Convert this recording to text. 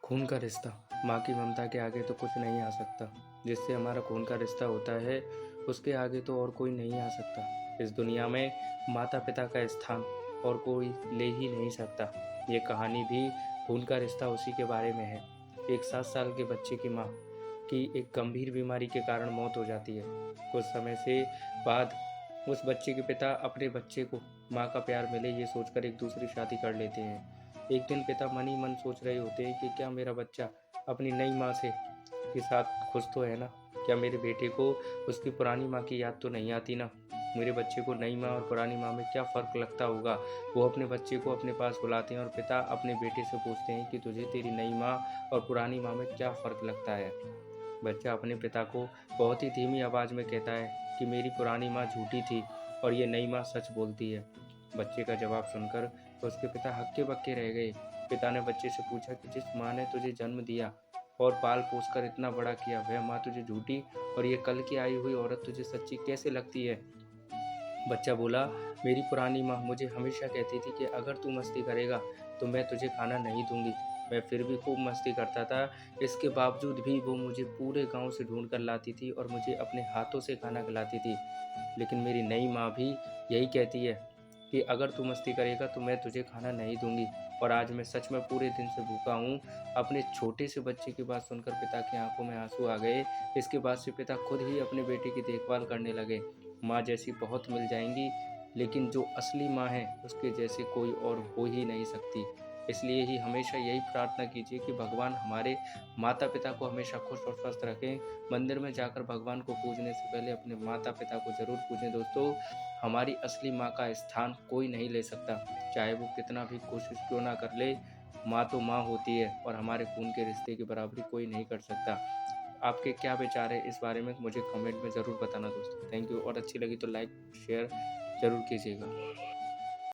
खून का रिश्ता, माँ की ममता के आगे तो कुछ नहीं आ सकता। जिससे हमारा खून का रिश्ता होता है, उसके आगे तो और कोई नहीं आ सकता। इस दुनिया में माता-पिता का स्थान और कोई ले ही नहीं सकता। ये कहानी भी खून का रिश्ता उसी के बारे में है। एक 7 साल के बच्चे की माँ की एक गंभीर बीमारी के कारण मौत हो जाती है। कुछ समय से बाद उस बच्चे के पिता अपने बच्चे को माँ का प्यार मिले ये सोचकर एक दूसरी शादी कर लेते हैं। एक दिन पिता मन ही मन सोच रहे होते हैं कि क्या मेरा बच्चा अपनी नई माँ से के साथ खुश तो है ना? क्या मेरे बेटे को उसकी पुरानी माँ की याद तो नहीं आती ना? मेरे बच्चे को नई माँ और पुरानी माँ में क्या फ़र्क लगता होगा? वो अपने बच्चे को अपने पास बुलाते हैं और पिता अपने बेटे से पूछते हैं कि तुझे तेरी नई माँ और पुरानी माँ में क्या फ़र्क लगता है? बच्चा अपने पिता को बहुत ही धीमी आवाज़ में कहता है कि मेरी पुरानी माँ झूठी थी और ये नई माँ सच बोलती है। बच्चे का जवाब सुनकर उसके पिता हक्के-बक्के रह गए। पिता ने बच्चे से पूछा कि जिस माँ ने तुझे जन्म दिया और पाल-पोस कर इतना बड़ा किया, वह माँ तुझे झूठी और ये कल की आई हुई औरत तुझे सच्ची कैसे लगती है? बच्चा बोला, मेरी पुरानी माँ मुझे हमेशा कहती थी कि अगर तू मस्ती करेगा तो मैं तुझे खाना नहीं दूँगी। मैं फिर भी खूब मस्ती करता था, इसके बावजूद भी वो मुझे पूरे गाँव से ढूँढ कर लाती थी और मुझे अपने हाथों से खाना खिलाती थी। लेकिन मेरी नई माँ भी यही कहती है कि अगर तू मस्ती करेगा तो मैं तुझे खाना नहीं दूँगी और आज मैं सच में पूरे दिन से भूखा हूँ। अपने छोटे से बच्चे की बात सुनकर पिता की आँखों में आँसू आ गए। इसके बाद से पिता खुद ही अपने बेटे की देखभाल करने लगे। माँ जैसी बहुत मिल जाएँगी, लेकिन जो असली माँ है उसके जैसे कोई और हो ही नहीं सकती। इसलिए ही हमेशा यही प्रार्थना कीजिए कि भगवान हमारे माता-पिता को हमेशा खुश और स्वस्थ रखें। मंदिर में जाकर भगवान को पूजने से पहले अपने माता-पिता को ज़रूर पूजें दोस्तों। हमारी असली माँ का स्थान कोई नहीं ले सकता, चाहे वो कितना भी कोशिश क्यों ना कर ले। माँ तो माँ होती है और हमारे खून के रिश्ते की बराबरी कोई नहीं कर सकता। आपके क्या विचार है इस बारे में मुझे कमेंट में ज़रूर बताना दोस्तों। थैंक यू और अच्छी लगी तो लाइक शेयर ज़रूर कीजिएगा।